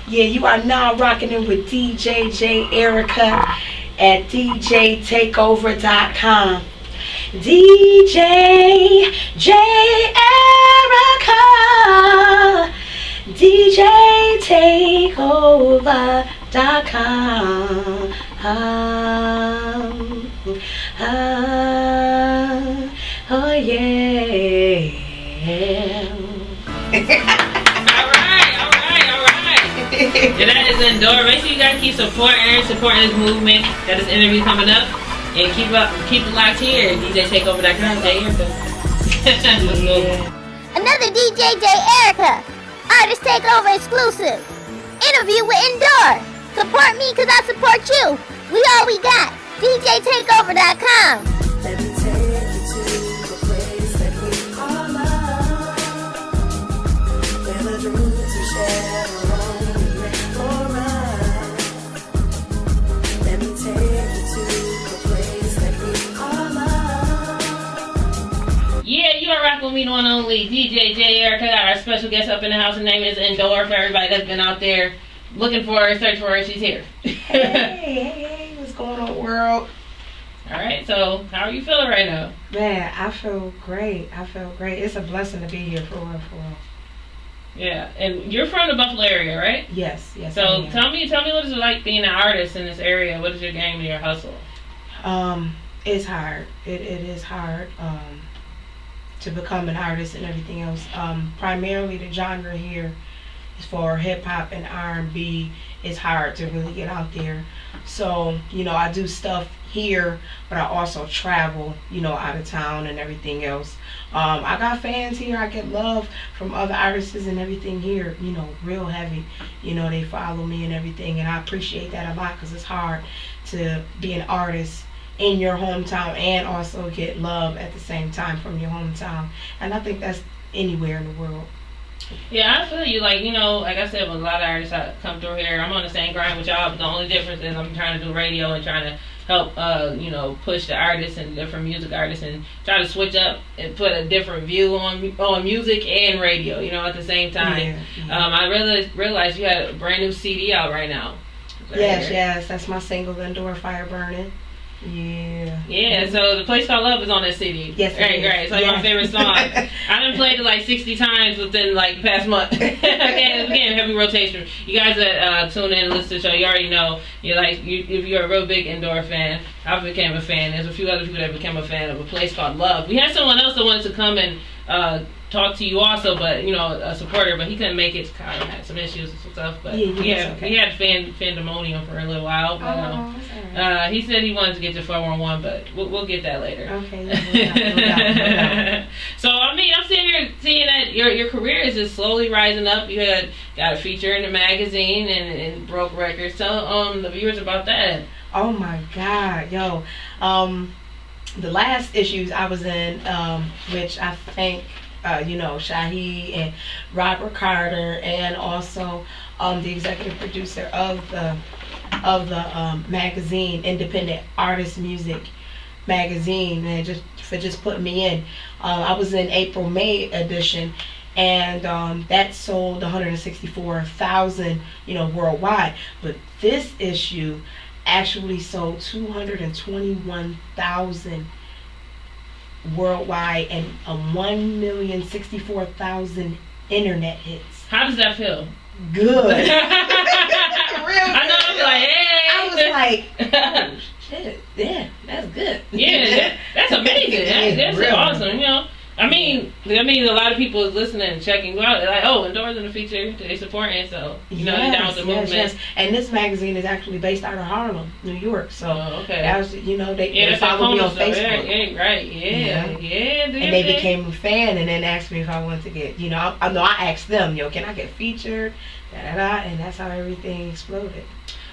Yeah, you are now rocking in with DJ J Erica at DJTakeover.com. DJ J Erica, DJTakeover.com. Oh yeah. And that is Endure. Make sure you guys keep supporting this movement. Got this interview coming up. And keep it locked here. DJ Takeover.com. J Erica. Another DJ J Erica. Artist Takeover exclusive. Interview with Endure. Support me because I support you. We all we got. DJTakeover.com. Let me take you to the place that we call love, where the dreams we share are only meant for us. Let me take you to the place that we call love. Yeah, you are rocking with me, the one and only DJ J Erica. Got our special guest up in the house. Her name is Endure. For everybody that's been out there looking for her, search for her, she's here. Hey, what's going on, world? All right, so how are you feeling right now? Man, I feel great. It's a blessing to be here for real. Yeah, and you're from the Buffalo area, right? Yes. So tell me what is it like being an artist in this area? What is your game and your hustle? It's hard. It is hard to become an artist and everything else. Primarily the genre here is for hip hop and R&B. It's hard to really get out there. So, I do stuff here, but I also travel, out of town and everything else. I got fans here. I get love from other artists and everything here, real heavy. They follow me and everything, and I appreciate that a lot because it's hard to be an artist in your hometown and also get love at the same time from your hometown. And I think that's anywhere in the world. Yeah, I feel you. Like I said, with a lot of artists that come through here, I'm on the same grind with y'all, but the only difference is I'm trying to do radio and trying to help, push the artists and different music artists and try to switch up and put a different view on music and radio, at the same time. Yeah. I really realized you had a brand new CD out right now. Yes, that's my single, Endure Fire Burning. Yeah, so The Place Called Love is on that CD. Yes, Great. It's like my favorite song. I done played it like 60 times within like the past month. Again, heavy rotation. You guys that tune in and listen to the show, you already know. If you're a real big Endure fan, I became a fan. There's a few other people that became a fan of A Place Called Love. We had someone else that wanted to come and talk to you also, but a supporter, but he couldn't make it. Kind of had some issues and stuff, but he had pandemonium for a little while. But, he said he wanted to get to 411, but we'll get that later. Okay. No doubt. So I'm sitting here seeing that your career is just slowly rising up. You got a feature in the magazine and broke records. Tell the viewers about that. Oh my God, yo. The last issues I was in, which I think Shaheed and Robert Carter, and also the executive producer of the magazine, Independent Artist Music magazine, and just putting me in. I was in April-May edition, and that sold 164,000 worldwide, but this issue actually sold 221,000 worldwide and 1,064,000 internet hits. How does that feel? Good. I know. I'm like, hey. I was like, oh, shit. Yeah, that's good. Yeah, that's amazing. That's really awesome. I mean, a lot of people is listening and checking you out. They're like, oh, Endure's in the feature. They supporting, so they down with the movement. Yes. And this magazine is actually based out of Harlem, New York. So that was, they followed me on Facebook. Yeah, right. Yeah. And they became a fan and then asked me if I wanted to get, I asked them, can I get featured? And that's how everything exploded.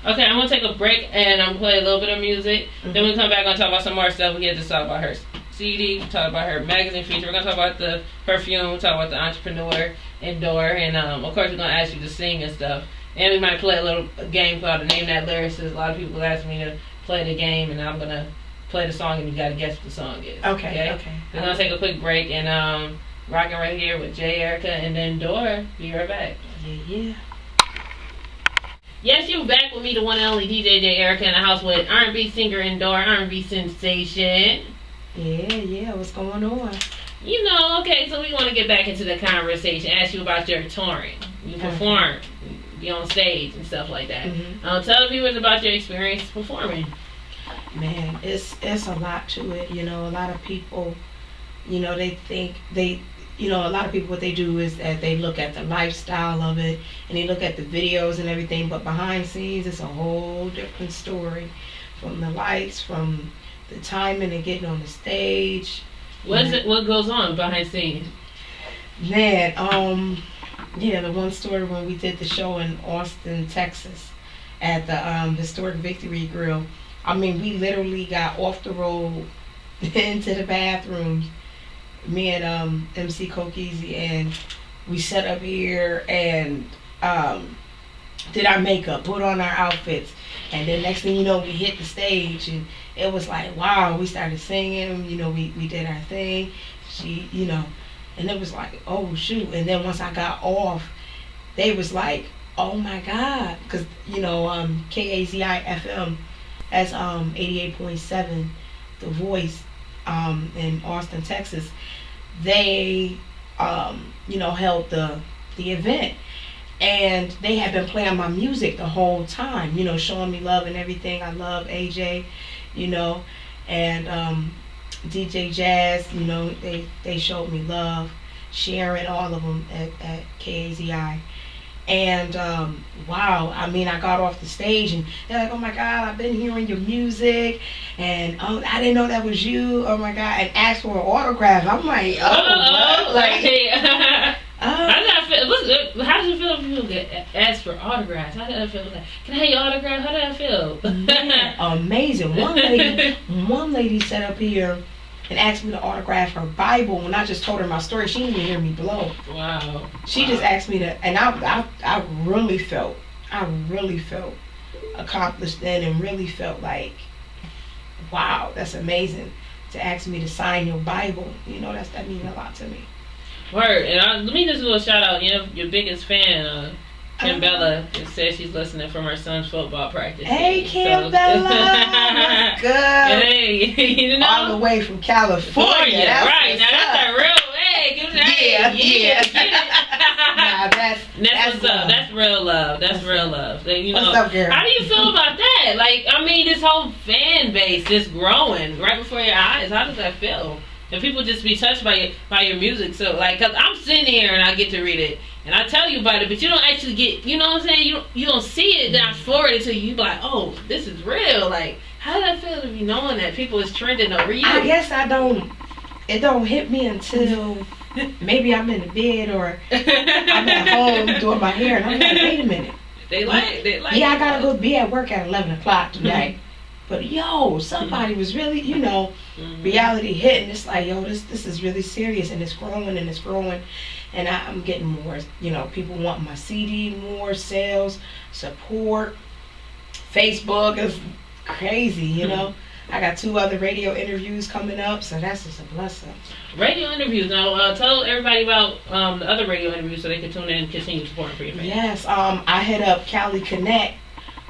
Okay, I'm gonna take a break and I'm gonna play a little bit of music. Then we come back and talk about some more stuff. We get to talk about her CD, talk about her magazine feature. We're gonna talk about the perfume, talk about the entrepreneur, Endure, and of course we're gonna ask you to sing and stuff. And we might play a little game called to Name That Lyricist. A lot of people ask me to play the game, and I'm gonna play the song, and you gotta guess what the song is. Okay. We're gonna take a quick break and rocking right here with J Erica and then Endure. Be right back. Yeah. Yes, you're back with me, the one and only DJ J Erica, in the house with R&B singer and door, R&B sensation. Yeah, what's going on? You know, okay, so we want to get back into the conversation. Ask you about your touring. You perform, be on stage and stuff like that. Tell the viewers about your experience performing. Man, it's a lot to it. You know, a lot of people, you know, they think a lot of people, what they do is that they look at the lifestyle of it and they look at the videos and everything, but behind scenes it's a whole different story. From the lights, from the timing and getting on the stage. What goes on behind scenes? Man, the one story when we did the show in Austin, Texas at the historic Victory Grill. I mean, we literally got off the road into the bathrooms, me and MC Kokeezy, and we set up here and did our makeup, put on our outfits, and then next thing you know, we hit the stage, and it was like, wow, we started singing, you know, we did our thing, and it was like, oh shoot, and then once I got off, they was like, oh my God, because, you know, KAZI FM, that's 88.7, The Voice, in Austin, Texas, they, held the event. And they had been playing my music the whole time, you know, showing me love and everything. I love AJ, you know, and DJ Jazz, you know, they showed me love. Sharon, all of them at KAZI. And wow, I mean, I got off the stage and they're like, oh my God, I've been hearing your music, and I didn't know that was you, oh my God, and asked for an autograph. I'm like, what? Like, how did that feel? How did you feel when people get asked for autographs? How did that feel? Like, can I have your autograph? How did that feel? Man, amazing. One lady sat up here and asked me to autograph her Bible. When I just told her my story, she didn't even hear me blow. Wow. She just asked me to, and I really felt accomplished then, and really felt like, wow, that's amazing to ask me to sign your Bible. You know, that means a lot to me. Word. And let me just do a shout out. You know, your biggest fan, Kim Bella, says she's listening from her son's football practice. Hey, Kim Bella, what's good? Hey, you know, all the way from California. Right? Now that's a real. Hey, give it. Nah, that's what's up. That's real love. That's real love. You know, what's up, girl? How do you feel about that? Like, I mean, this whole fan base just growing right before your eyes. How does that feel? And people just be touched by your music. So, like, cause I'm sitting here and I get to read it and I tell you about it, but you don't actually get, you know what I'm saying? You don't see it. Then I forward it to you. You be like, oh, this is real. Like, how does that feel to be knowing that people is trending over you? I guess it don't hit me until maybe I'm in the bed or I'm at home doing my hair, and I'm like, wait a minute. They like. Yeah, I gotta go be at work at 11 o'clock today. But yo, somebody was really, you know, reality hitting. It's like, yo, this is really serious, and it's growing and it's growing, and I'm getting more. You know, people want my CD, more sales, support. Facebook is crazy, you know. I got 2 other radio interviews coming up, so that's just a blessing. Radio interviews. Now, tell everybody about the other radio interviews so they can tune in and continue supporting for your fans. Yes, I head up Cali Connect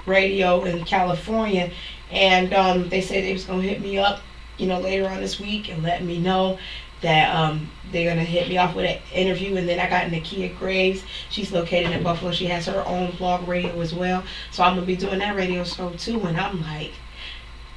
Radio in California, and they said they was gonna hit me up, you know, later on this week and let me know that they're gonna hit me off with an interview. And then I got Nakia Graves. She's located in Buffalo. She has her own blog radio as well, so I'm gonna be doing that radio show too. And I'm like,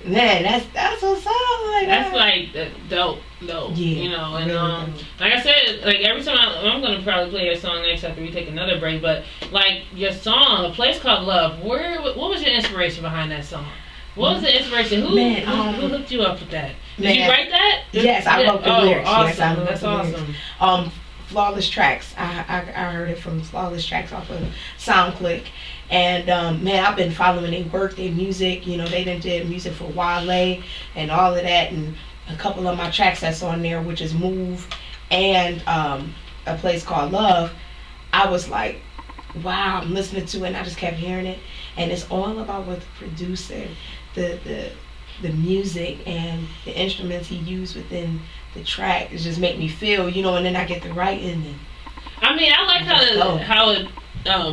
man, that's what's up. Like, that's like dope, yeah, you know. And really like I said, like every time I'm gonna probably play your song next after we take another break. But like your song, A Place Called Love, what was your inspiration behind that song? What was the inspiration? Who hooked you up with that? Did you write that? Yes, I wrote the lyrics. Awesome. Yes, I wrote That's the awesome. Lyrics. Flawless Tracks. I heard it from Flawless Tracks off of SoundClick. And man, I've been following their work, their music. You know, they did music for Wale and all of that, and a couple of my tracks that's on there, which is Move and A Place Called Love. I was like, wow, I'm listening to it, and I just kept hearing it. And it's all about what the producer, the music and the instruments he used within the track. It just make me feel, you know, and then I get the writing. And I mean, I like how it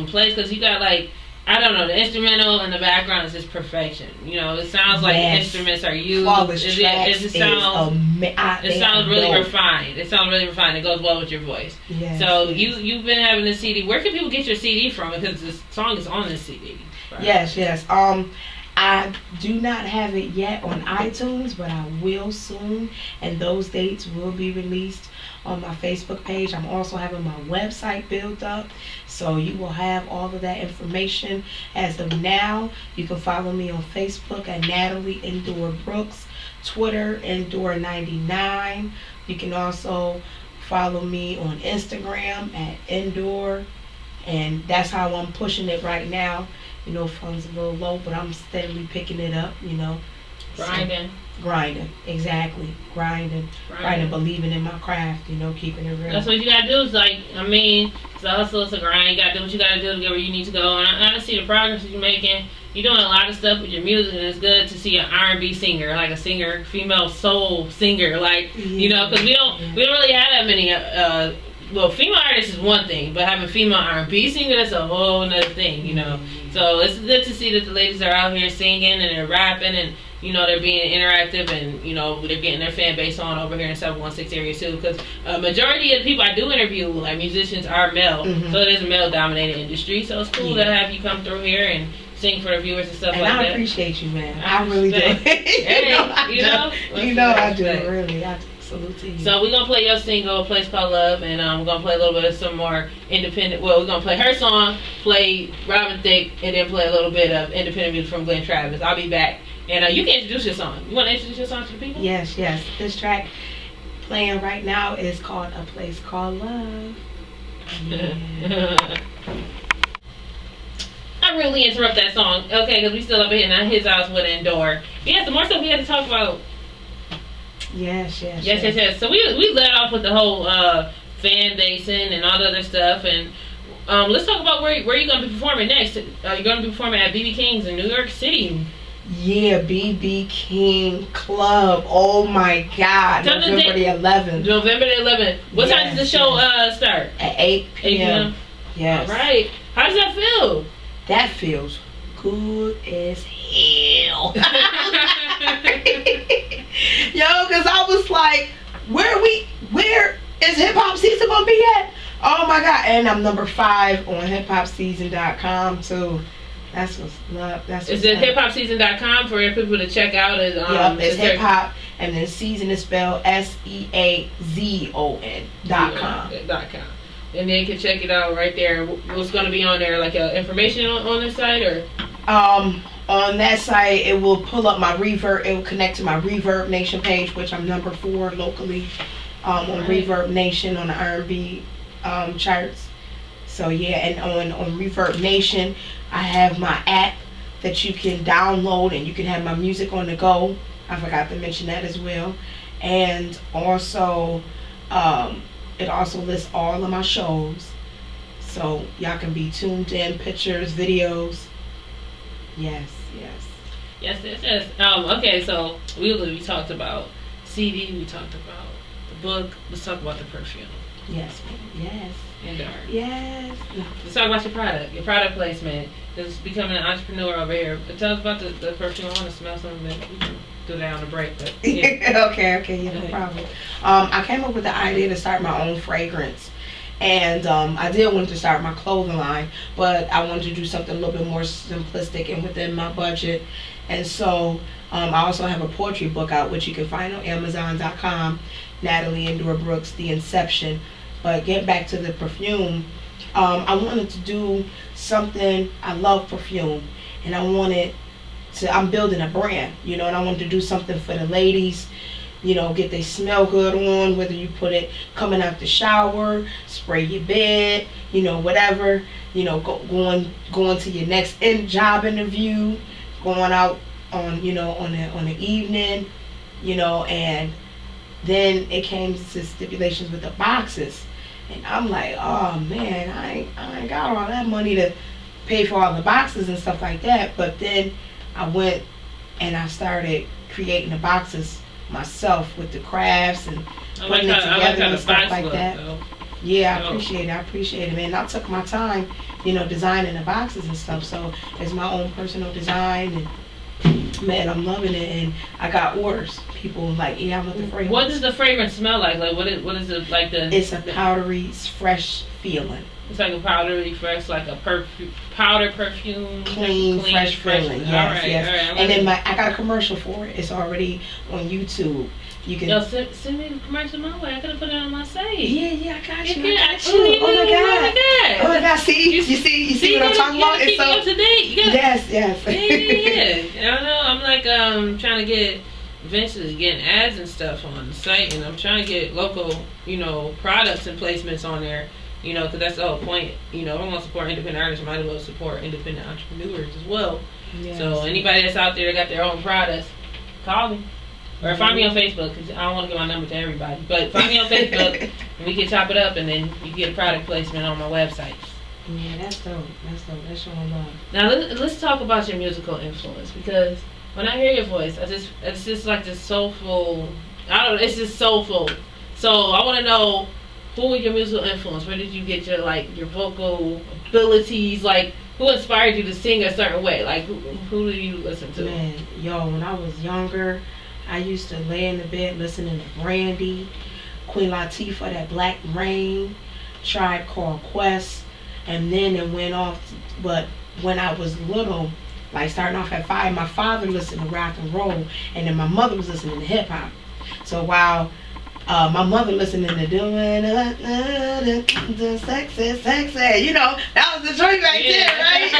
plays, because you got like I don't know, the instrumental in the background is just perfection. You know, it sounds like the Yes. instruments are used. Flawless It tracks sounds it sounds really dope. refined. It sounds really refined. It goes well with your voice. Yes, So yes. you've been having this CD. Where can people get your CD from? Because this song is on this CD. Right? Yes. I do not have it yet on iTunes, but I will soon, and those dates will be released on my Facebook page. I'm also having my website built up, so you will have all of that information as of now. You can follow me on Facebook at Natalie Endor Brooks, Twitter Endor99. You can also follow me on Instagram at Endor, and that's how I'm pushing it right now. You know, funds a little low, but I'm steadily picking it up, you know. Grinding. Grinding, exactly. Grinding, believing in my craft, you know, keeping it real. That's what you gotta do. Is like, I mean, it's a hustle, it's a grind. You gotta do what you gotta do to get where you need to go. And I see the progress that you're making. You're doing a lot of stuff with your music, and it's good to see an R&B singer, like a singer, female soul singer, like you know, because we don't really have that many. Well, female artists is one thing, but having female R&B singer, that's a whole another thing, you know. So it's good to see that the ladies are out here singing and they're rapping, and you know they're being interactive, and you know they're getting their fan base on over here in 716 area too. Because majority of the people I do interview, like musicians, are male, so it is a male-dominated industry. So it's cool to have you come through here and sing for the viewers and stuff and like that. I appreciate you, man. I really do. Hey, you know I do, really. I do. Salute to you. So we're gonna play your single, A Place Called Love, and we're gonna play a little bit of some more independent. Well, we're gonna play her song, play Robin Thicke, and then play a little bit of independent music from Glenn Travis. I'll be back, and you can introduce your song. You want to introduce your song to the people? Yes. This track playing right now is called A Place Called Love. Yeah. I really interrupt that song, okay, because we still up here in his house with Endor. Yeah, some more stuff we had to talk about. Yes. So we led off with the whole fan basing and all the other stuff, and let's talk about where you're gonna be performing next. You're gonna be performing at BB King's in New York City. Yeah, BB King Club. Oh my God, November the 11th. November the 11th. What time does the show start? At 8 p.m. Yes. All right. How does that feel? That feels good as hell. Yo, because I was like, where is Hip Hop Season gonna be at? Oh my God. And I'm number 5 on hiphopseason.com too. That's what's up. Is it hiphopseason.com for people to check out? It's hip hop, and then season is spelled SEAZON.com. And then you can check it out right there. What's going to be on there? Like information on this site, or? On that site, it will pull up my Reverb. It will connect to my Reverb Nation page, which I'm number 4 locally on Reverb Nation on the R&B charts. So yeah, and on Reverb Nation, I have my app that you can download, and you can have my music on the go. I forgot to mention that as well. And also, it also lists all of my shows, so y'all can be tuned in, pictures, videos. Yes. Okay, so we talked about CD, we talked about the book, let's talk about the perfume. Yes. Endor. Yes. Let's talk about your product placement. Just becoming an entrepreneur over here. But tell us about the perfume. I want to smell some of it. We can do that on the break, but yeah. Okay, yeah, no problem. I came up with the idea to start my own fragrance. And I did want to start my clothing line, but I wanted to do something a little bit more simplistic and within my budget. And so I also have a poetry book out, which you can find on Amazon.com, Natalie Endor Brooks, The Inception. But getting back to the perfume, I wanted to do something. I love perfume, and I'm building a brand, and I wanted to do something for the ladies, get their smell good on, whether you put it coming out the shower, spray your bed, whatever, going to your next job interview, going out on the evening, and then it came to stipulations with the boxes. And I'm like, oh man, I ain't got all that money to pay for all the boxes and stuff like that. But then I went and I started creating the boxes myself with the crafts and putting it together and stuff like that. Yeah, I So- appreciate it, man. I took my time, designing the boxes and stuff. So it's my own personal design, and man, I'm loving it. And I got orders. People like, yeah, I love the fragrance. What does the fragrance smell like? Like what is it like the? It's a powdery, fresh feeling. It's like a powdery fresh, like a powder perfume. Clean, fresh feeling. Yes, All right, yes. all right. And then I got a commercial for it. It's already on YouTube. You can. Yo, send me the commercial my way. I could have put it on my site. Yeah, I got you. Yeah, I got you. Oh my god. Oh my god. See, you see what I'm talking about? It's so up to date. You gotta, Yes. yeah. I don't know. I'm like trying to get eventually getting ads and stuff on the site, and I'm trying to get local, products and placements on there. Because that's the whole point. If I want to support independent artists, I might as well support independent entrepreneurs as well. Yes. So anybody that's out there that got their own products, call me. Or find me on Facebook, because I don't want to give my number to everybody. But find me on Facebook, and we can chop it up, and then you can get a product placement on my website. Yeah, that's dope. That's showing love. Now let's talk about your musical influence, because when I hear your voice, it's just like this soulful. It's just soulful. So I want to know, who was your musical influence? Where did you get your vocal abilities? Like, who inspired you to sing a certain way? Like, who do you listen to? Man, when I was younger, I used to lay in the bed listening to Brandy, Queen Latifah, that Black Rain, Tribe Called Quest, and then it went off. But when I was little, like starting off at 5, my father listened to rock and roll, and then my mother was listening to hip hop. So while my mother listening to doing sexy, that was the joint right there, right?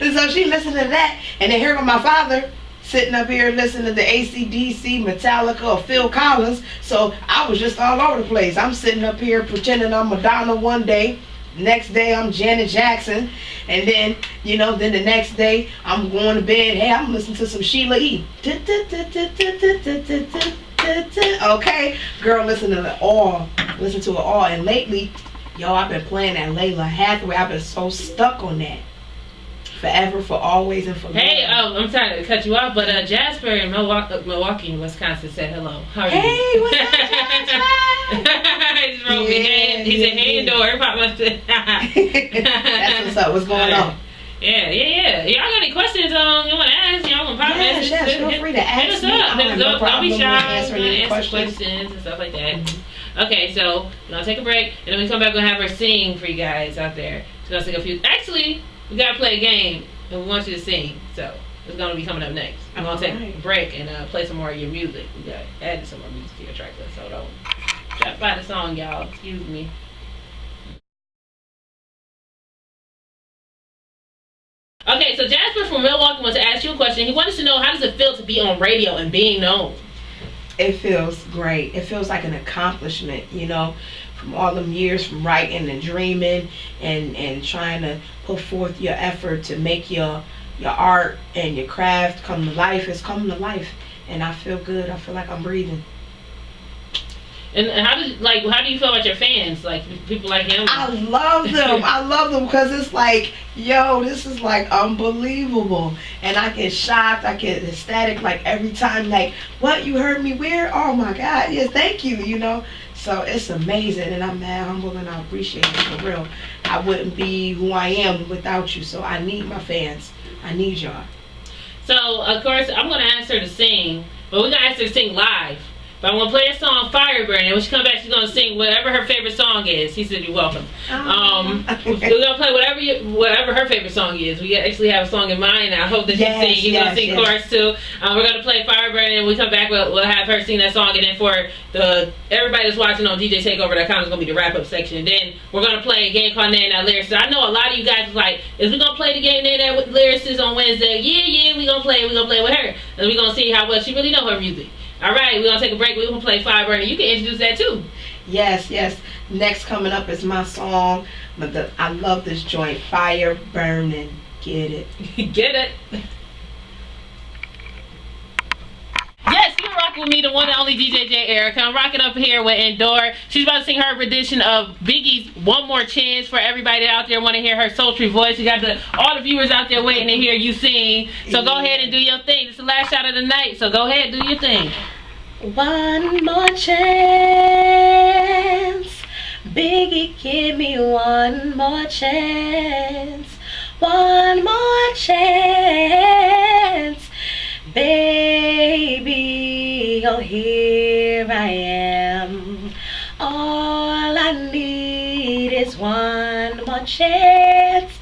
And so she listened to that, and then here with my father sitting up here listening to AC/DC, Metallica, or Phil Collins. So I was just all over the place. I'm sitting up here pretending I'm Madonna one day. Next day I'm Janet Jackson. And then, then the next day I'm going to bed. Hey, I'm listening to some Sheila E. Okay, girl, listen to it all. Listen to it all. And lately, I've been playing that Layla Hathaway. I've been so stuck on that. Forever, for always, and for Hey, I'm sorry to cut you off, but Jasper in Milwaukee, Wisconsin said hello. How are you? Hey, what's up, Jasper? He just wrote me. He said, hey, door. Pop my That's what's up. What's going on? Yeah. Y'all got any questions you want to ask? Y'all want to pop Yes, feel free to ask hit us me. up. I have no Don't be problem shy. answering any Answer questions. questions and stuff like that. Okay, so we're going to take a break, and then when we come back, we're going to have her sing for you guys out there. She's going to sing a few. Actually, we got to play a game, and we want you to sing. So it's going to be coming up next. I'm going to take a break and play some more of your music. We got to add some more music to your track list. So don't drop by the song, y'all. Excuse me. Okay, so Jasper from Milwaukee wants to ask you a question. He wants to know, how does it feel to be on radio and being known? It feels great. It feels like an accomplishment, from all them years from writing and dreaming and trying to put forth your effort to make your art and your craft come to life. It's coming to life, and I feel good. I feel like I'm breathing. And how do you feel about your fans? Like, people like him? I love them. I love them because it's like, this is like unbelievable. And I get shocked. I get ecstatic like every time. Like, what, you heard me where? Oh my God. Yes, thank you, So it's amazing. And I'm mad humble and I appreciate it for real. I wouldn't be who I am without you. So I need my fans. I need y'all. So, of course, I'm going to ask her to sing. But we're going to ask her to sing live. But I'm going to play a song, Fire Burning. When she comes back, she's going to sing whatever her favorite song is. He said, you're welcome. We're going to play whatever her favorite song is. We actually have a song in mind. I hope that she sings. She's going to sing chorus too. We're going to play Fire Burning. And when we come back, we'll have her sing that song. And then for everybody that's watching on DJTakeover.com, is going to be the wrap-up section. And then we're going to play a game called Name That Lyrics. So I know a lot of you guys is like, is we going to play the game Name That Lyrics on Wednesday? Yeah, we're going to play. We're going to play with her. And we're going to see how well she really know her music. All right, we're going to take a break. We're going to play Fire Burning. You can introduce that too. Yes. Next coming up is my song. But I love this joint, Fire Burning. Get it. Get it. Yes, you're rocking with me, the one and only DJ J Erica. I'm rocking up here with Endor. She's about to sing her rendition of Biggie's One More Chance for everybody out there want to hear her sultry voice. You got all the viewers out there waiting to hear you sing. So go ahead and do your thing. It's the last shot of the night, so go ahead, do your thing. One more chance Biggie, give me one more chance. One more chance. Baby, oh, here I am. All I need is one more chance.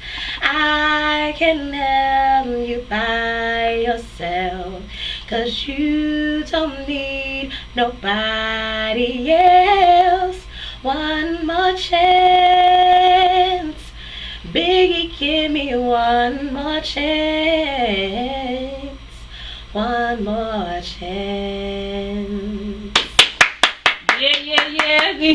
I can help you by yourself, 'cause you don't need nobody else. One more chance. Biggie, give me one more chance. One more chance. Yeah.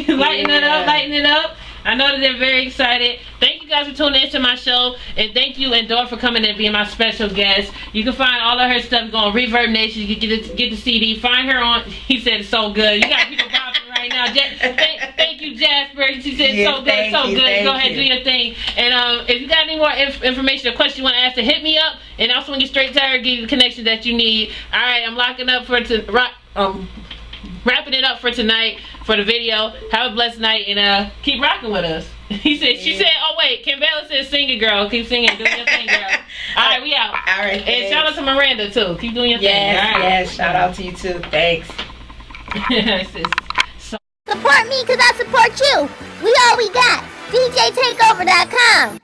Lighten it up, lighten it up. I know that they're very excited. Thank you guys for tuning into my show. And thank you, Endor, for coming and being my special guest. You can find all of her stuff on Reverb Nation. You can get the CD. Find her on, he said it's so good. You got people popping right now. Thank you, Jasper. She said it's so good, so good. Go ahead, do your thing. And if you got any more information or question you want to ask, to hit me up. And I also want to get straight to her, give you the connection that you need. All right, I'm locking up for wrapping it up for tonight for the video. Have a blessed night and keep rocking with us. She said, oh wait, Kim Bella said sing it, girl. Keep singing, do your thing, girl. Alright, we out. Alright. And shout out to Miranda too. Keep doing your thing. Yes, shout out to you too. Thanks. Support me because I support you. We all we got. DJTakeover.com.